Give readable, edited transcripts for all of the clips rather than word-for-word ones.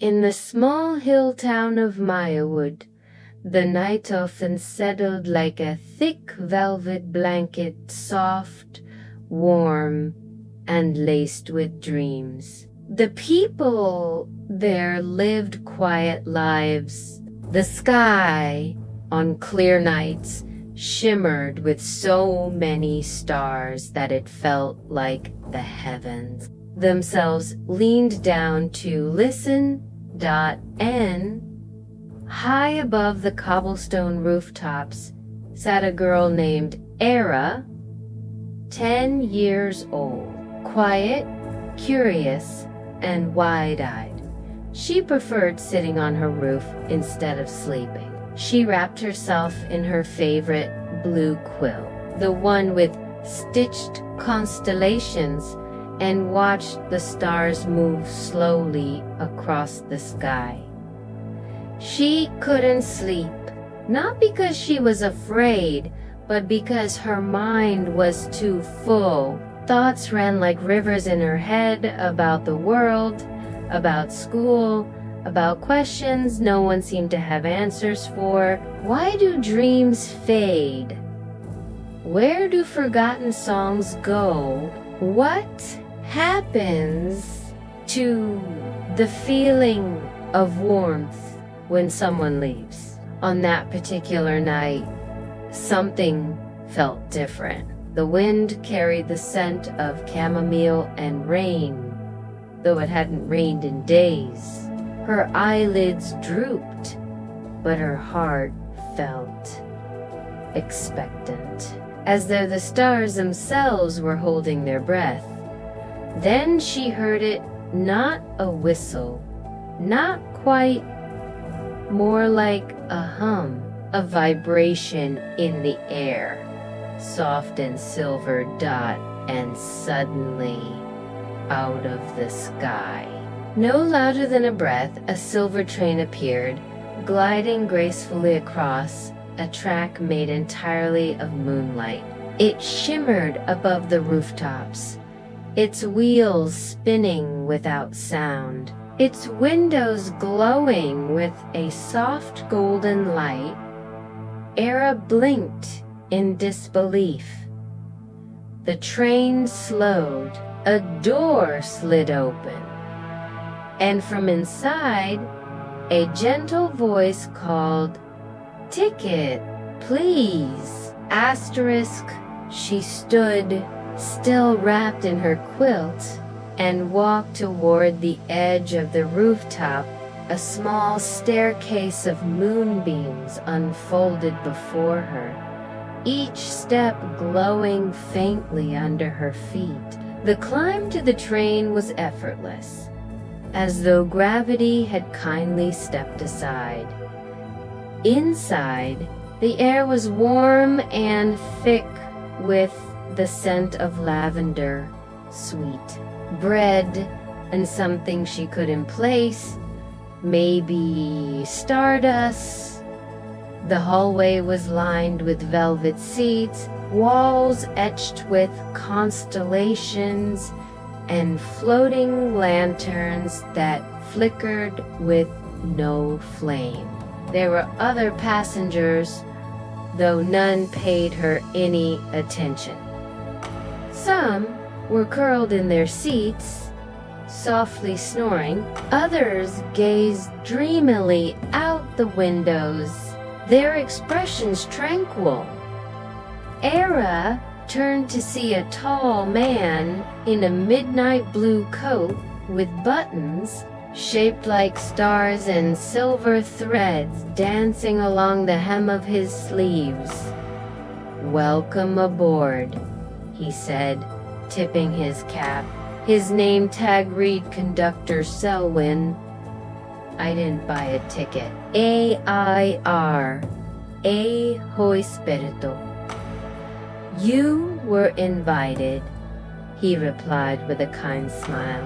In the small hill town of Mayawood, the night often settled like a thick velvet blanket, soft, warm, and laced with dreams. The people there lived quiet lives. The sky, on clear nights, shimmered with so many stars that it felt like the heavens themselves leaned down to listen. And high above the cobblestone rooftops sat a girl named Aira, 10 years old, quiet, curious, and wide-eyed. She preferred sitting on her roof instead of sleeping. She wrapped herself in her favorite blue quilt, the one with stitched constellations, and watched the stars move slowly across the sky. She couldn't sleep, not because she was afraid, but because her mind was too full. Thoughts ran like rivers in her head about the world, about school, about questions no one seemed to have answers for. Why do dreams fade? Where do forgotten songs go? What happens to the feeling of warmth when someone leaves? On that particular night, something felt different. The wind carried the scent of chamomile and rain, though it hadn't rained in days. Her eyelids drooped, but her heart felt expectant, as though the stars themselves were holding their breath. Then she heard it, not a whistle, not quite, more like a hum, a vibration in the air, soft and silver dot, and suddenly, out of the sky, no louder than a breath, a silver train appeared, gliding gracefully across a track made entirely of moonlight. It shimmered above the rooftops, its wheels spinning without sound, its windows glowing with a soft golden light. Aira blinked in disbelief. The train slowed, a door slid open, and from inside, a gentle voice called, "Ticket, please." Asterisk, she stood, still wrapped in her quilt, and walked toward the edge of the rooftop. A small staircase of moonbeams unfolded before her, each step glowing faintly under her feet. The climb to the train was effortless, as though gravity had kindly stepped aside. Inside, the air was warm and thick with the scent of lavender, sweet bread, and something she couldn't place, maybe stardust. The hallway was lined with velvet seats, walls etched with constellations, and floating lanterns that flickered with no flame. There were other passengers, though none paid her any attention. Some were curled in their seats, softly snoring. Others gazed dreamily out the windows, their expressions tranquil. Aira turned to see a tall man in a midnight blue coat with buttons shaped like stars and silver threads dancing along the hem of his sleeves. "Welcome aboard," he said, tipping his cap. His name tag read Conductor Selwyn. "I didn't buy a ticket." "AIR. Ahoy Spirito." "You were invited," he replied with a kind smile.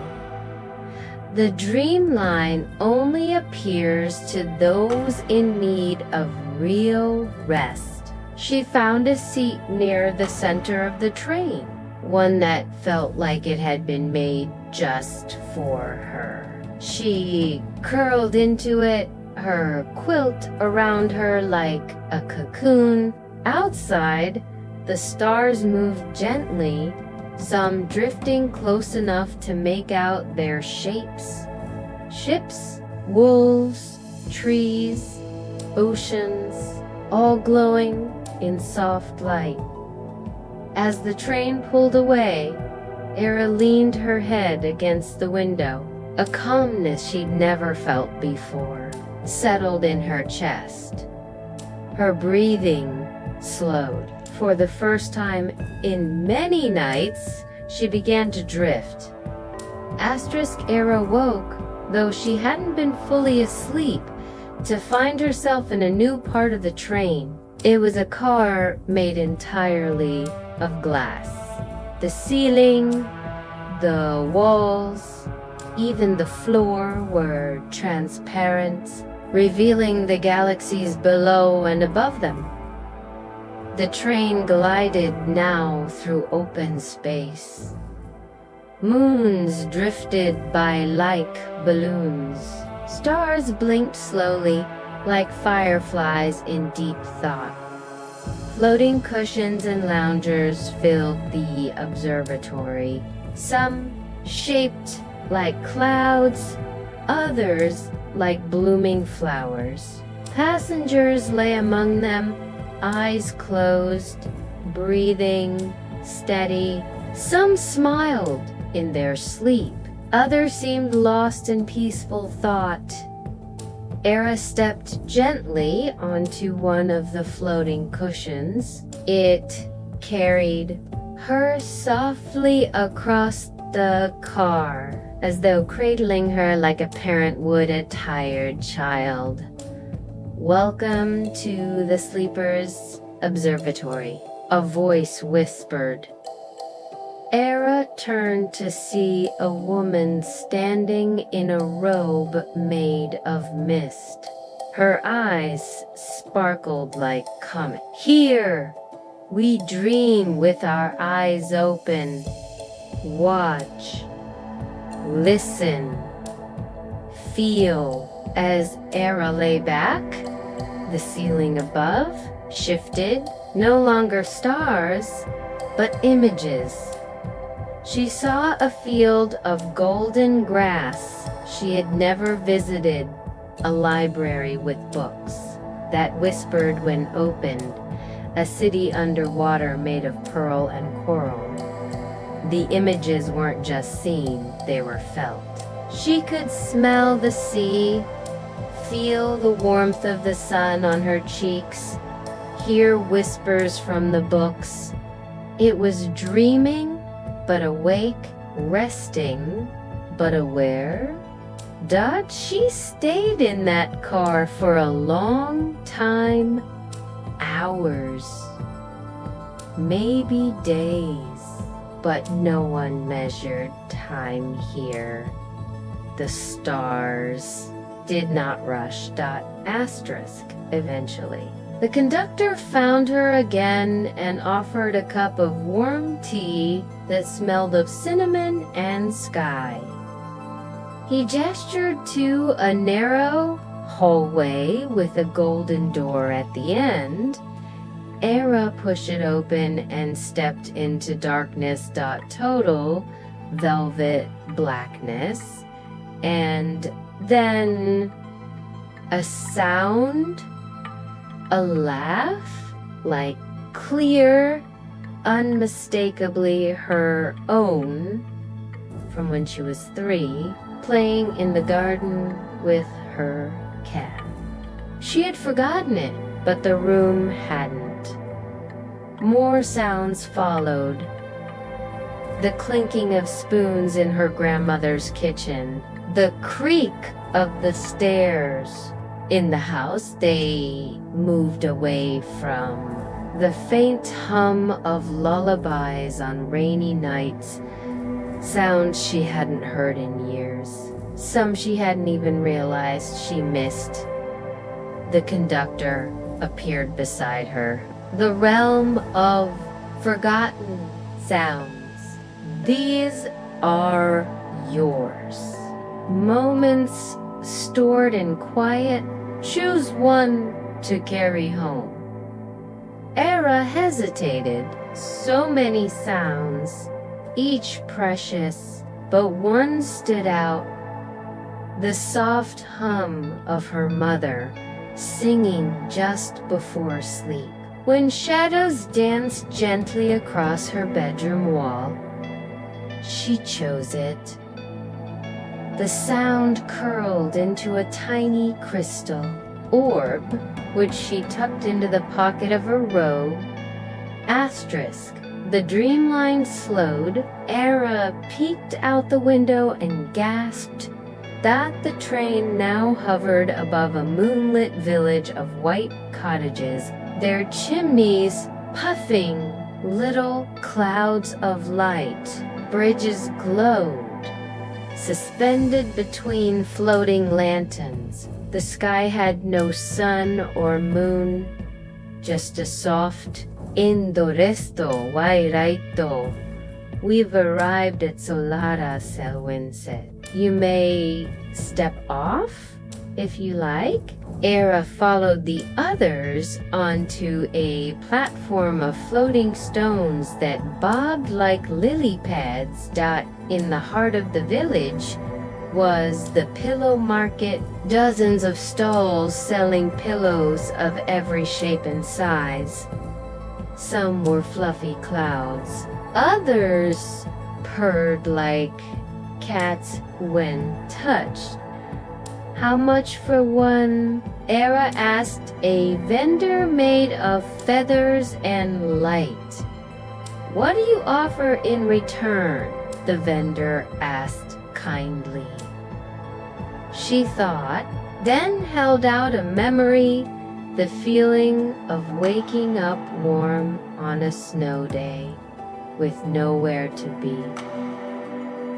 "The dreamline only appears to those in need of real rest." She found a seat near the center of the train, one that felt like it had been made just for her. She curled into it, her quilt around her like a cocoon. Outside, the stars moved gently, some drifting close enough to make out their shapes. Ships, wolves, trees, oceans, all glowing in soft light. As the train pulled away, Aira leaned her head against the window. A calmness she'd never felt before settled in her chest. Her breathing slowed. For the first time in many nights, she began to drift. Aira woke, though she hadn't been fully asleep, to find herself in a new part of the train. It was a car made entirely of glass. The ceiling, the walls, even the floor were transparent, revealing the galaxies below and above them. The train glided now through open space. Moons drifted by like balloons. Stars blinked slowly, like fireflies in deep thought. Floating cushions and loungers filled the observatory, some shaped like clouds, others like blooming flowers. Passengers lay among them, eyes closed, breathing steady. Some smiled in their sleep. Others seemed lost in peaceful thought. Aira stepped gently onto one of the floating cushions. It carried her softly across the car, as though cradling her like a parent would a tired child. "Welcome to the Sleepers' Observatory," a voice whispered. Aira turned to see a woman standing in a robe made of mist. Her eyes sparkled like comet. "Here, we dream with our eyes open. Watch, listen, feel." As Aira lay back, the ceiling above shifted, no longer stars, but images. She saw a field of golden grass she had never visited, a library with books that whispered when opened, a city underwater made of pearl and coral. The images weren't just seen, they were felt. She could smell the sea, feel the warmth of the sun on her cheeks, hear whispers from the books. It was dreaming, but awake, resting, but aware. She stayed in that car for a long time, hours, maybe days, but no one measured time here. The stars did not rush. Eventually, the conductor found her again and offered a cup of warm tea that smelled of cinnamon and sky. He gestured to a narrow hallway with a golden door at the end. Aira pushed it open and stepped into darkness. Total velvet blackness. And then a sound, a laugh, like clear, unmistakably her own, from when she was 3, playing in the garden with her cat. She had forgotten it, but the room hadn't. More sounds followed. The clinking of spoons in her grandmother's kitchen, the creak of the stairs. In the house, they moved away from the faint hum of lullabies on rainy nights, sounds she hadn't heard in years, some she hadn't even realized she missed. The conductor appeared beside her. The realm of forgotten sounds. These are yours. moments stored in quiet, choose one to carry home. Aira hesitated. So many sounds, each precious, but one stood out. The soft hum of her mother, singing just before sleep. When shadows danced gently across her bedroom wall, she chose it. The sound curled into a tiny crystal orb, which she tucked into the pocket of her robe. Asterisk. The dreamline slowed. Aira peeked out the window and gasped that the train now hovered above a moonlit village of white cottages, their chimneys puffing little clouds of light. Bridges glowed, suspended between floating lanterns. The sky had no sun or moon, just a soft Indoresto Wairaito. We've arrived at Solara, Selwyn said. You may step off, if you like. Aira followed the others onto a platform of floating stones that bobbed like lily pads. In the heart of the village was the pillow market, dozens of stalls selling pillows of every shape and size. Some were fluffy clouds. Others purred like cats when touched. How much for one? Aira asked a vendor made of feathers and light. What do you offer in return? The vendor asked kindly. She thought, then held out a memory, the feeling of waking up warm on a snow day, with nowhere to be.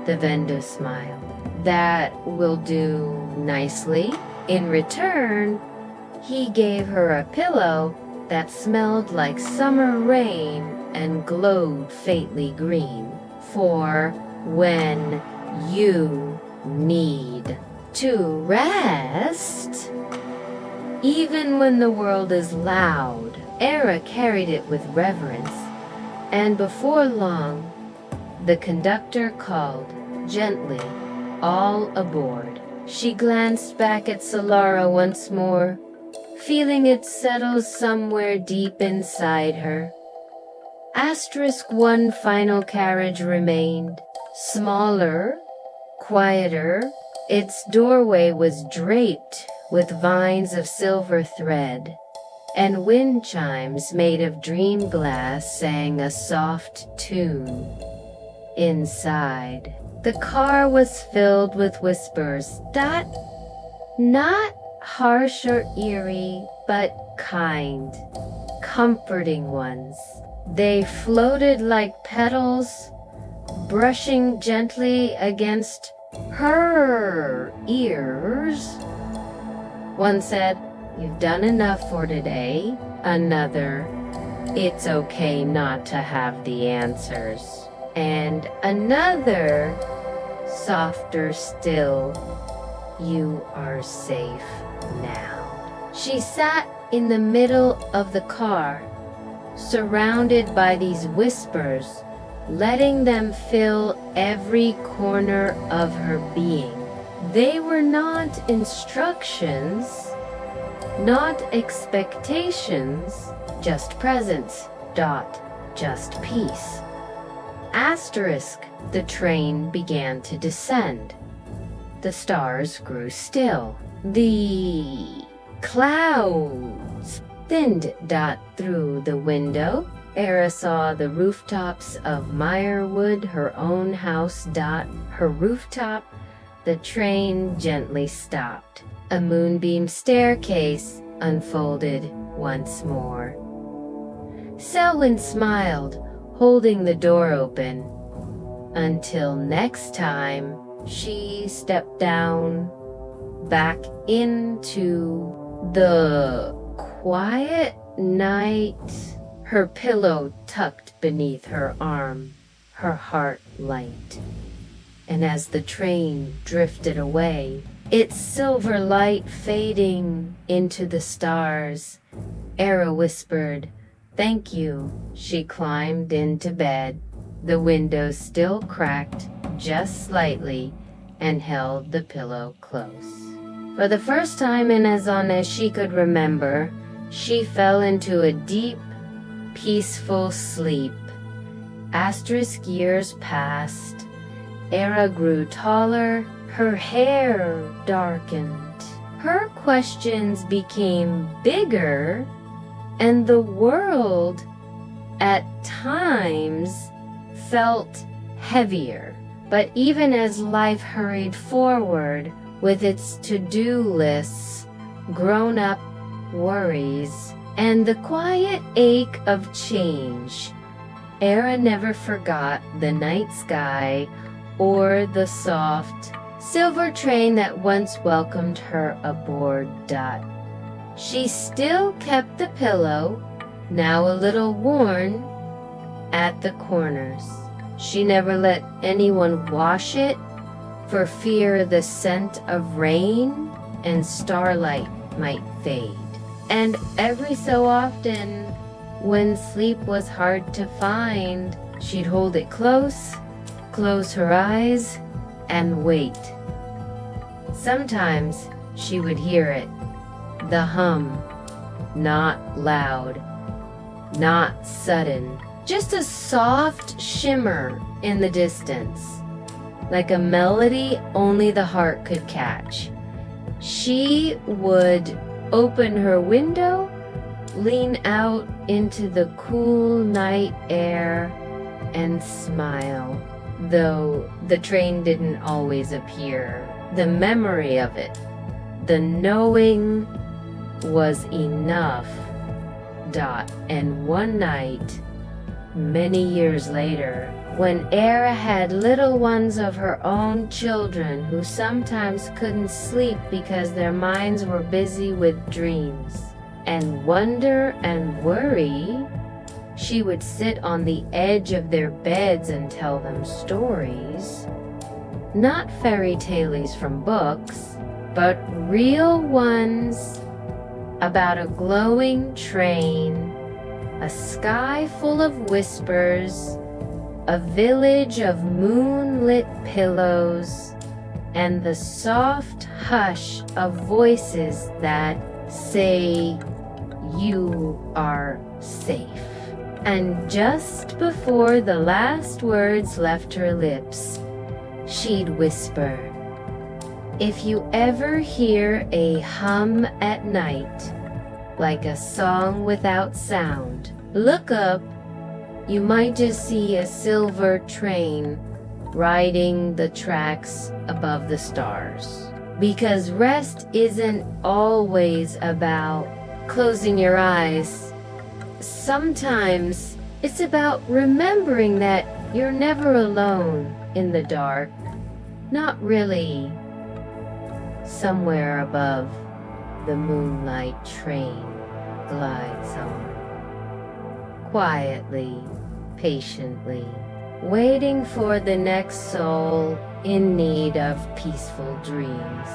The vendor smiled. That will do nicely. In return, he gave her a pillow that smelled like summer rain and glowed faintly green. For when you need to rest. Even when the world is loud, Aira carried it with reverence, and before long, the conductor called, gently, all aboard. She glanced back at Solara once more, feeling it settle somewhere deep inside her. Asterisk one final carriage remained, smaller, quieter. Its doorway was draped with vines of silver thread, and wind chimes made of dream glass sang a soft tune. Inside, the car was filled with whispers that, not harsh or eerie, but kind, comforting ones. They floated like petals, brushing gently against her ears. One said, "You've done enough for today." Another, "It's okay not to have the answers." And another, softer still, "You are safe now." She sat in the middle of the car, surrounded by these whispers, letting them fill every corner of her being. They were not instructions, not expectations, just presence, just peace. Asterisk, the train began to descend. The stars grew still. The clouds thinned. Through the window, Aira saw the rooftops of Meyerwood, her own house. Her rooftop, the train gently stopped. A moonbeam staircase unfolded once more. Selwyn smiled, holding the door open. Until next time, she stepped down, back into the quiet night, her pillow tucked beneath her arm, her heart light. and as the train drifted away, its silver light fading into the stars, Aira whispered, "Thank you." She climbed into bed, the window still cracked just slightly, and held the pillow close. For the first time in as long as she could remember, she fell into a deep, peaceful sleep. Asterisk years passed. Aira grew taller, her hair darkened. Her questions became bigger, and the world, at times, felt heavier. But even as life hurried forward with its to-do lists, grown-up worries, and the quiet ache of change, Aira never forgot the night sky or the soft, silver train that once welcomed her aboard. She still kept the pillow, now a little worn, at the corners. She never let anyone wash it for fear the scent of rain and starlight might fade. And every so often, when sleep was hard to find, she'd hold it close, close her eyes, and wait. Sometimes she would hear it, the hum, not loud, not sudden, just a soft shimmer in the distance, like a melody only the heart could catch. She would open her window, lean out into the cool night air, and smile. Though the train didn't always appear, the memory of it, the knowing, was enough. And one night, many years later, when Aira had little ones of her own children who sometimes couldn't sleep because their minds were busy with dreams and wonder and worry, she would sit on the edge of their beds and tell them stories. Not fairy tales from books, but real ones about a glowing train, a sky full of whispers, a village of moonlit pillows, and the soft hush of voices that say you are safe. And just before the last words left her lips, she'd whisper, "If you ever hear a hum at night, like a song without sound, look up. You might just see a silver train riding the tracks above the stars." Because rest isn't always about closing your eyes. Sometimes it's about remembering that you're never alone in the dark. Not really. Somewhere above, the moonlight train glides on. Quietly, patiently, waiting for the next soul in need of peaceful dreams.